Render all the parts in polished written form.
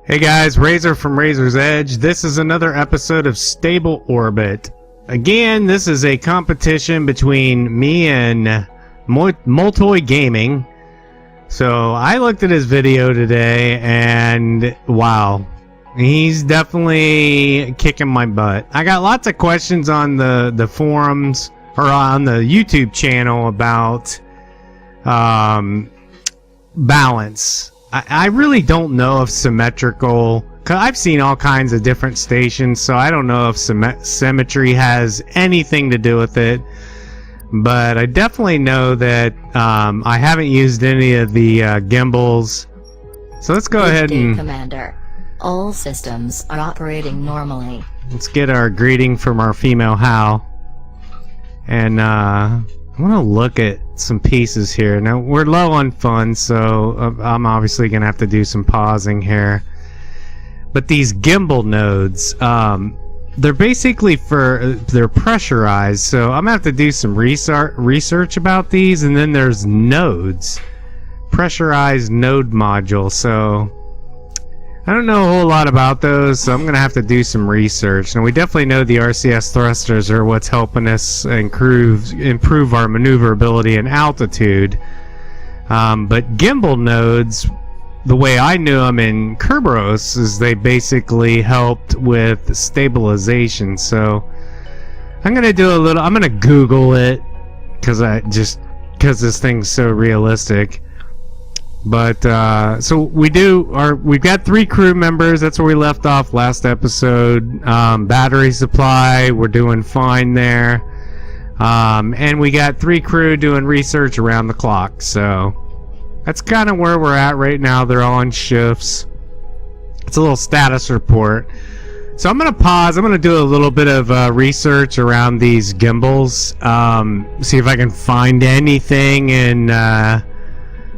Hey guys, Razor from Razor's Edge. This is another episode of Stable Orbit. Again, this is a competition between me and Moltoy Gaming. So I looked at his video today and wow, he's definitely kicking my butt. I got lots of questions on the forums or on the YouTube channel about balance. I really don't know if symmetrical, cause I've seen all kinds of different stations, so I don't know if symmetry has anything to do with it. But I definitely know that I haven't used any of the gimbals. So let's go ahead and... Commander, all systems are operating normally. Let's get our greeting from our female Hal. And I want to look at some pieces here. Now, we're low on funds, so I'm obviously going to have to do some pausing here. But these gimbal nodes, they're basically they're pressurized, so I'm going to have to do some research about these. And then there's nodes. Pressurized node module, so I don't know a whole lot about those, so I'm going to have to do some research. And we definitely know the RCS thrusters are what's helping us improve our maneuverability and altitude. But gimbal nodes, the way I knew them in Kerberos, is they basically helped with stabilization. So I'm going to do I'm going to Google it because this thing's so realistic. But so we've got 3 crew members. That's where we left off last episode. Battery supply, we're doing fine there. And we got 3 crew doing research around the clock. So that's kind of where we're at right now. They're all on shifts. It's a little status report. So I'm gonna pause. I'm gonna do a little bit of research around these gimbals. See if I can find anything in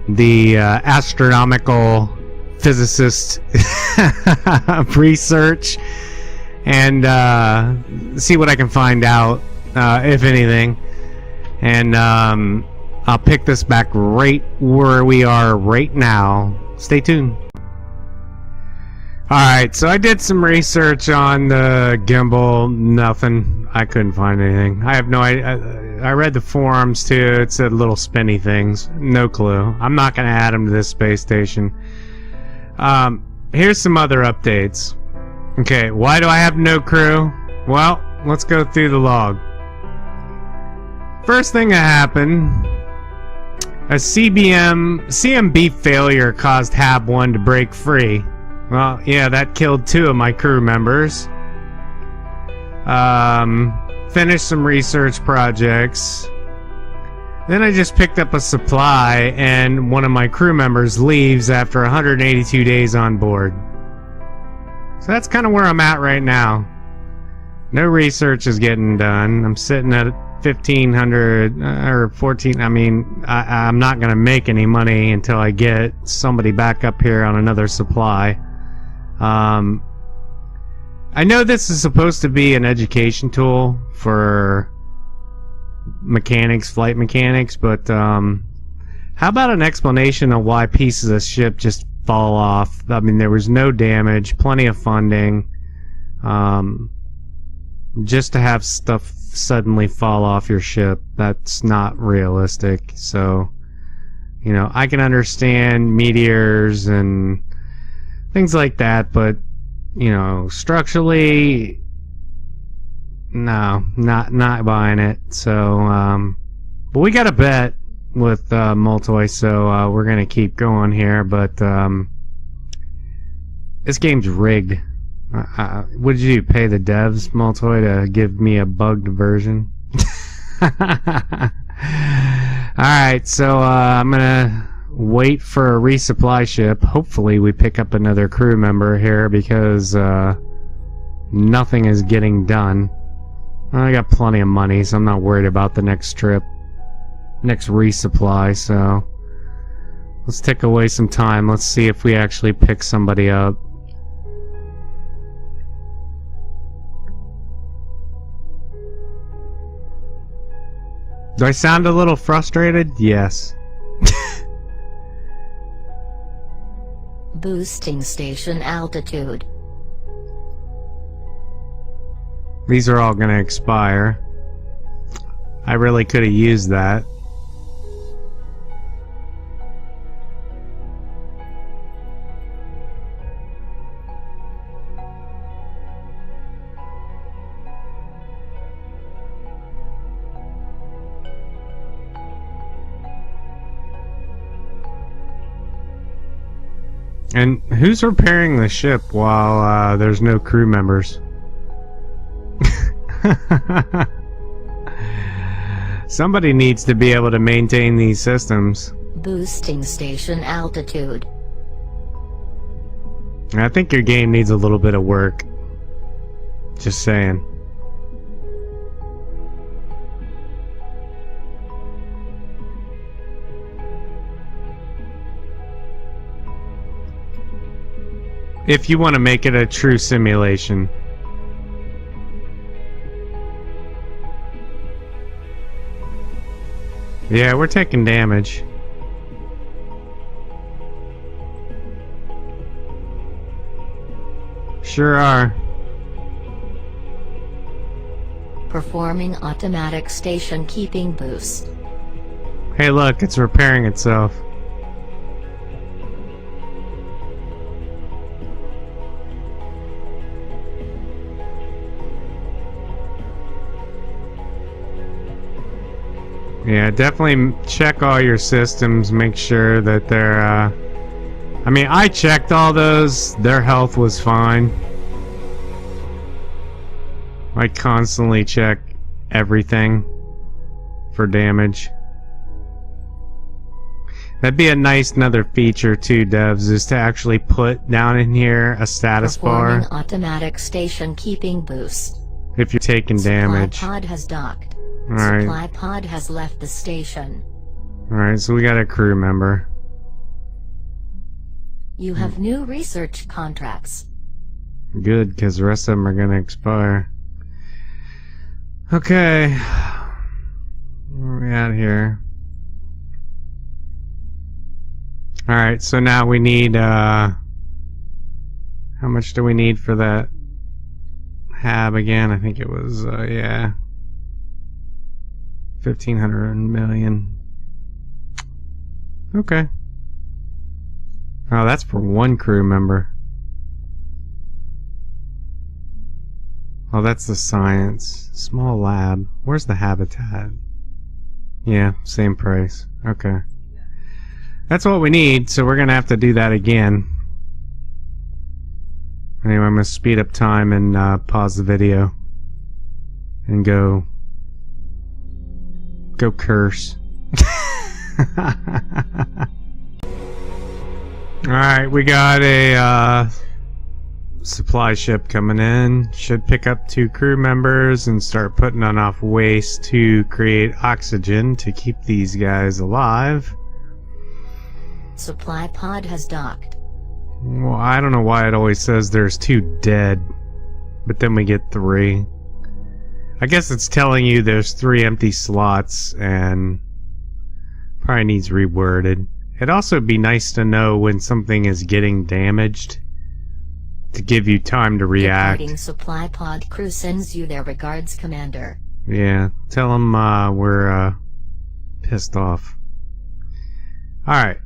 the astronomical physicist research, and see what I can find out, if anything. And I'll pick this back right where we are right now. Stay tuned. Alright, so I did some research on the gimbal. Nothing. I couldn't find anything. I have no idea. I read the forums too. It said little spinny things. No clue. I'm not going to add them to this space station. Here's some other updates. Okay, why do I have no crew? Well, let's go through the log. First thing that happened, a CMB failure caused Hab 1 to break free. Well, yeah, that killed 2 of my crew members. Finished some research projects. Then I just picked up a supply, and one of my crew members leaves after 182 days on board. So that's kind of where I'm at right now. No research is getting done. I'm sitting at 1,500 or 14. I mean, I'm not going to make any money until I get somebody back up here on another supply. I know this is supposed to be an education tool for mechanics, flight mechanics, but how about an explanation of why pieces of ship just fall off? I mean, there was no damage, plenty of funding. Just to have stuff suddenly fall off your ship, that's not realistic. So, you know, I can understand meteors and things like that, but you know, structurally, no, not buying it. So, but we got a bet with Moltoy, so we're gonna keep going here. But this game's rigged. What did you do? Pay the devs, Moltoy, to give me a bugged version? Alright, so I'm gonna wait for a resupply ship. Hopefully we pick up another crew member here, because nothing is getting done. I got plenty of money, so I'm not worried about the next trip, next resupply. So let's take away some time. Let's see if we actually pick somebody up. Do I sound a little frustrated? Yes. Boosting station altitude. These are all going to expire. I really could have used that. And who's repairing the ship while there's no crew members? Somebody needs to be able to maintain these systems. Boosting station altitude. I think your game needs a little bit of work. Just saying. If you want to make it a true simulation. Yeah, we're taking damage. Sure are. Performing automatic station keeping boost. Hey look, it's repairing itself. Yeah, definitely check all your systems, make sure that they're, I mean, I checked all those, their health was fine. I constantly check everything for damage. That'd be a nice another feature too, devs, is to actually put down in here a status bar. Performing automatic station keeping boost. If you're taking damage. Supply pod has docked. Alright. Supply pod has left the station. Alright, so we got a crew member. You have new research contracts. Good, because the rest of them are going to expire. Okay. Where are we at here? Alright, so now we need, how much do we need for that hab again? I think it was, yeah. 1,500 million. Okay. Oh, that's for one crew member. Oh, that's the science. Small lab. Where's the habitat? Yeah, same price. Okay. That's what we need, so we're gonna have to do that again. Anyway, I'm gonna speed up time and pause the video. And go curse. Alright, we got a supply ship coming in. Should pick up 2 crew members and start putting enough waste to create oxygen to keep these guys alive. Supply pod has docked. Well, I don't know why it always says there's 2 dead, but then we get 3. I guess it's telling you there's 3 empty slots and probably needs reworded. It'd also be nice to know when something is getting damaged to give you time to react. Departing supply pod crew sends you their regards, Commander. Yeah, tell them we're pissed off. Alright.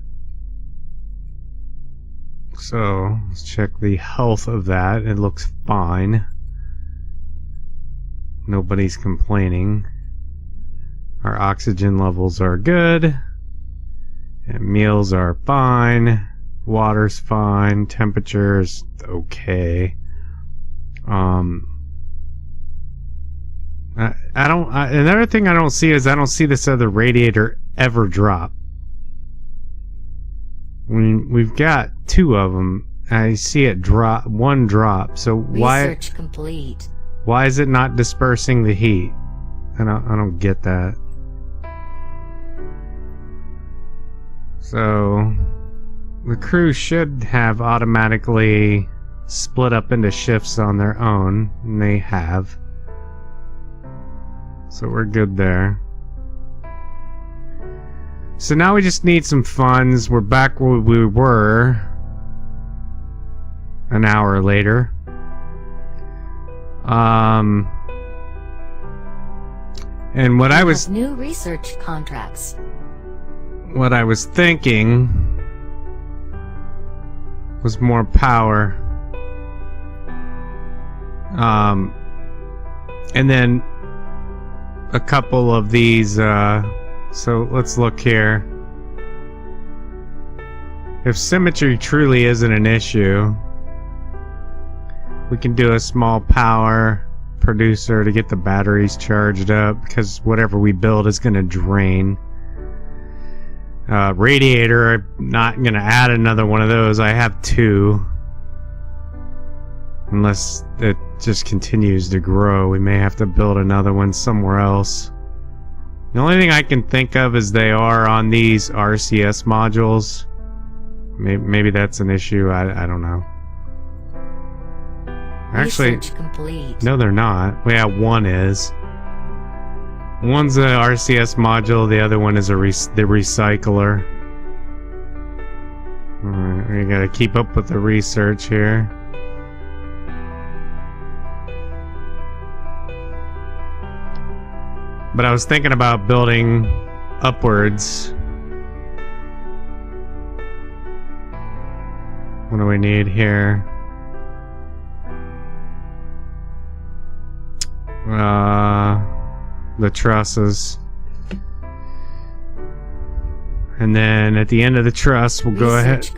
So, let's check the health of that. It looks fine. Nobody's complaining. Our oxygen levels are good. And meals are fine. Water's fine. Temperature's okay. Another thing I don't see is I don't see this other radiator ever drop. We've got 2 of them. I see it drop, 1 drop. So Research complete. Why is it not dispersing the heat? I don't get that. So the crew should have automatically split up into shifts on their own, and they have. So we're good there. So now we just need some funds. We're back where we were. an hour later. And what I was new research contracts. What I was thinking was more power. And then a couple of these, so let's look here. If symmetry truly isn't an issue, we can do a small power producer to get the batteries charged up, because whatever we build is going to drain. Radiator, I'm not going to add another one of those. I have 2. Unless it just continues to grow, we may have to build another one somewhere else. The only thing I can think of is they are on these RCS modules. Maybe that's an issue. I don't know. Actually, research complete. No, they're not. Yeah, one is. One's a RCS module, the other one is the recycler. Alright, we gotta keep up with the research here. But I was thinking about building upwards. What do we need here? The trusses. And then at the end of the truss, we'll go ahead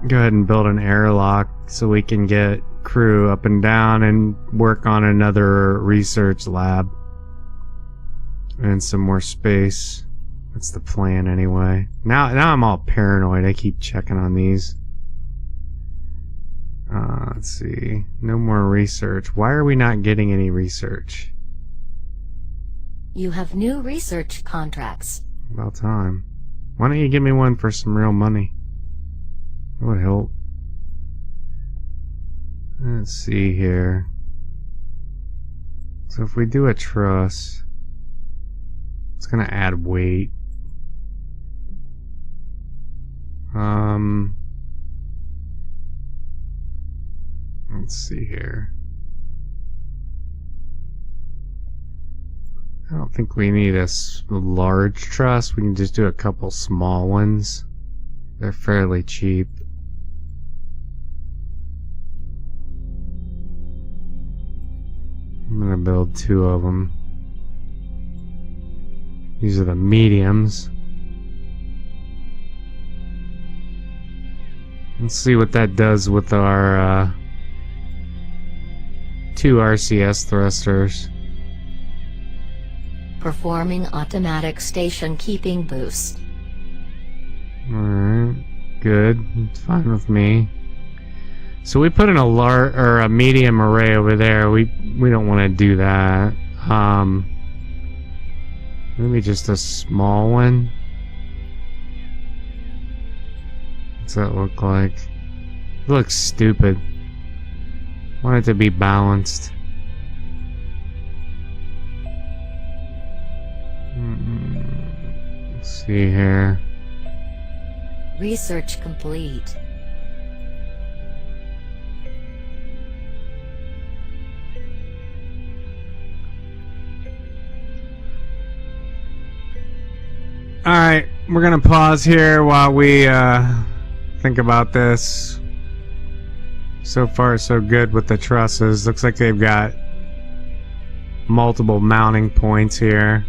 and build an airlock so we can get crew up and down and work on another research lab. And some more space. That's the plan anyway. Now I'm all paranoid. I keep checking on these. Let's see. No more research. Why are we not getting any research? You have new research contracts. About time. Why don't you give me one for some real money? That would help. Let's see here. So if we do a truss, it's gonna add weight. Let's see here. I don't think we need a large truss. We can just do a couple small ones. They're fairly cheap. I'm gonna build 2 of them. These are the mediums. Let's see what that does with our 2 RCS thrusters. Performing automatic station keeping boost. Alright, good. It's fine with me. So we put in a medium array over there. We don't want to do that. Maybe just a small one. What's that look like? It looks stupid. I want it to be balanced. Let's see here. Research complete. Alright, we're gonna pause here while we think about this. So far so good with the trusses. Looks like they've got multiple mounting points here.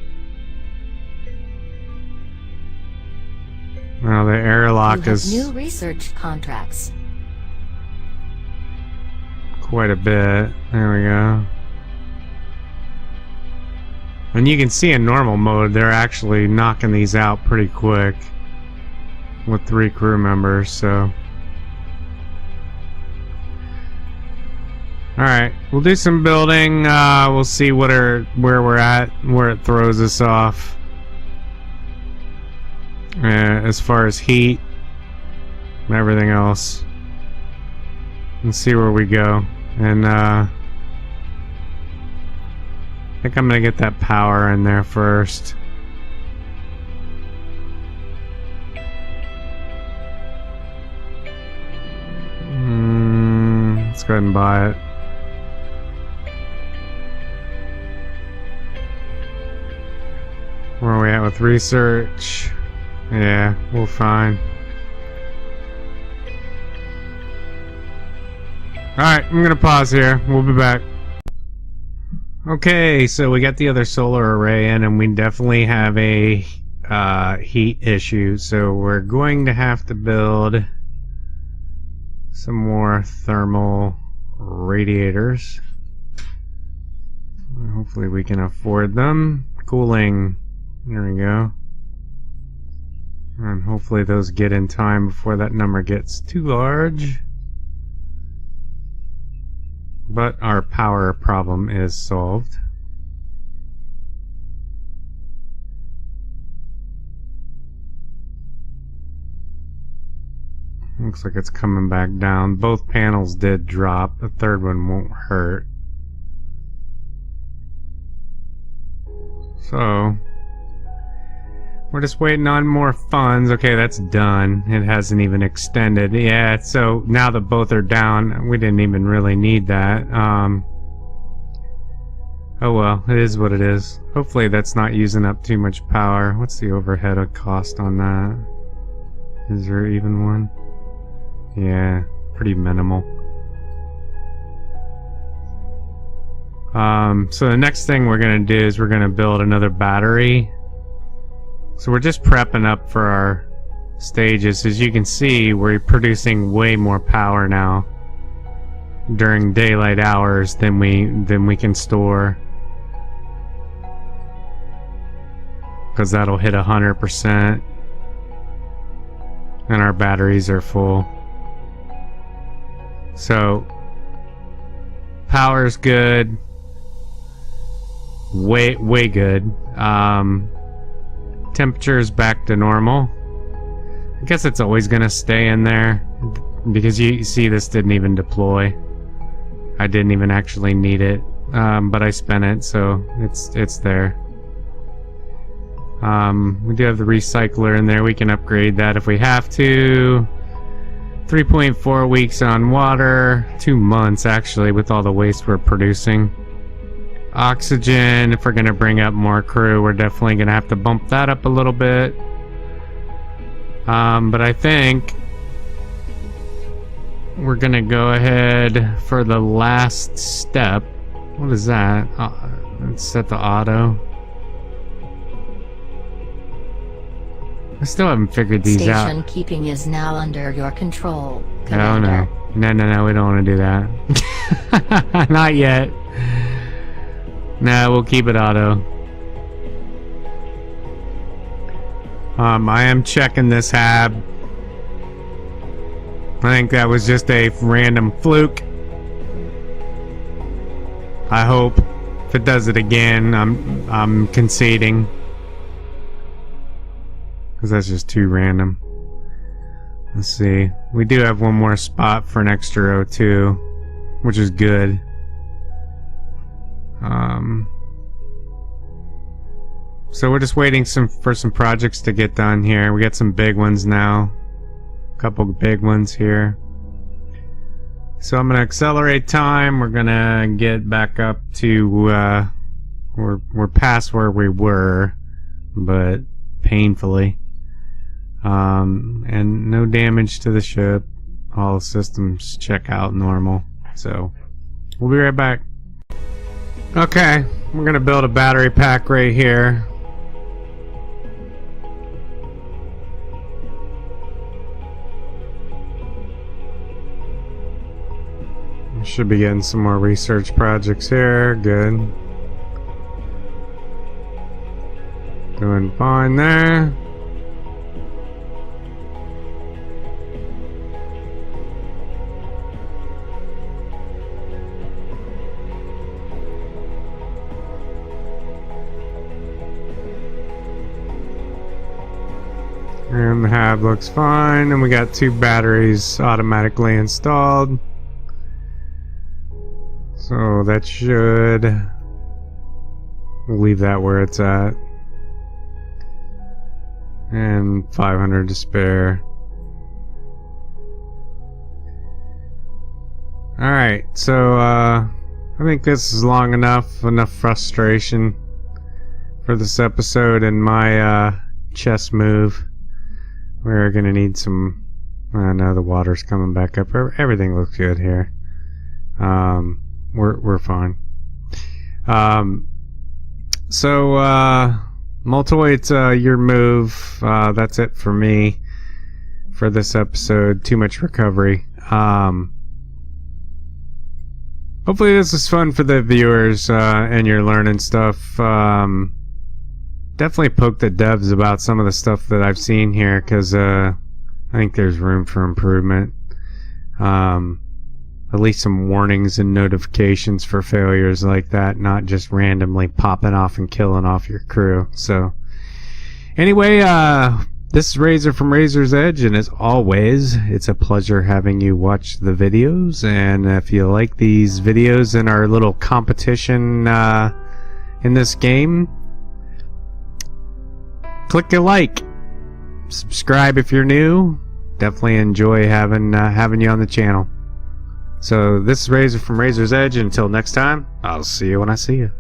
Now the airlock is new research contracts. Quite a bit. There we go. And you can see in normal mode they're actually knocking these out pretty quick with 3 crew members, so alright, we'll do some building. We'll see where we're at, where it throws us off. As far as heat and everything else. Let's see where we go. And I think I'm gonna get that power in there first. go ahead and buy it. Where are we at with research? Yeah, we're fine. Alright, I'm gonna pause here. We'll be back. Okay, so we got the other solar array in, and we definitely have a heat issue, so we're going to have to build some more thermal radiators. Hopefully we can afford them. Cooling. There we go. And hopefully those get in time before that number gets too large. But our power problem is solved. Looks like it's coming back down. Both panels did drop. The third one won't hurt. So we're just waiting on more funds. Okay, that's done. It hasn't even extended. Yeah, so now that both are down, we didn't even really need that. Oh well, it is what it is. Hopefully that's not using up too much power. What's the overhead cost on that? Is there even one? Yeah, pretty minimal. So the next thing we're gonna do is we're gonna build another battery. So we're just prepping up for our stages. As you can see, we're producing way more power now during daylight hours than we can store, because that'll hit 100% and our batteries are full. So power's good, way good. Temperature's back to normal. I guess it's always gonna stay in there because you see this didn't even deploy. I didn't even actually need it, but I spent it, so it's there. We do have the recycler in there. We can upgrade that if we have to. 3.4 weeks on water, 2 months actually with all the waste we're producing. Oxygen, if we're gonna bring up more crew, we're definitely gonna have to bump that up a little bit. But I think we're gonna go ahead for the last step. What is that? Let's set the auto. I still haven't figured these out. Station keeping is now under your control, Oh Commander. no, we don't want to do that. Not yet. No, we'll keep it auto. I am checking this hab. I think that was just a random fluke. I hope. If it does it again, I'm conceding. Because that's just too random. Let's see. We do have one more spot for an extra O2, which is good. So we're just waiting for some projects to get done here. We got some big ones now. A couple big ones here. So I'm gonna accelerate time. We're gonna get back up to we're past where we were, but painfully. And no damage to the ship. All systems check out normal. So we'll be right back. Okay, we're gonna build a battery pack right here. Should be getting some more research projects here. Good. Doing fine there. And the hab looks fine, and we got 2 batteries automatically installed. So that should... We'll leave that where it's at. And 500 to spare. Alright, so I think this is long enough frustration for this episode and my chess move. We're gonna need some... I know the water's coming back up. Everything looks good here. We're fine. So Moltoy, it's your move. That's it for me for this episode. Too much recovery. Hopefully this is fun for the viewers and you're learning stuff. Definitely poke the devs about some of the stuff that I've seen here, because I think there's room for improvement. At least some warnings and notifications for failures like that, not just randomly popping off and killing off your crew. So anyway, this is Razor from Razor's Edge, and as always, it's a pleasure having you watch the videos. And if you like these videos and our little competition in this game, click a like, subscribe if you're new. Definitely enjoy having you on the channel. So this is Razor from Razor's Edge. Until next time, I'll see you when I see you.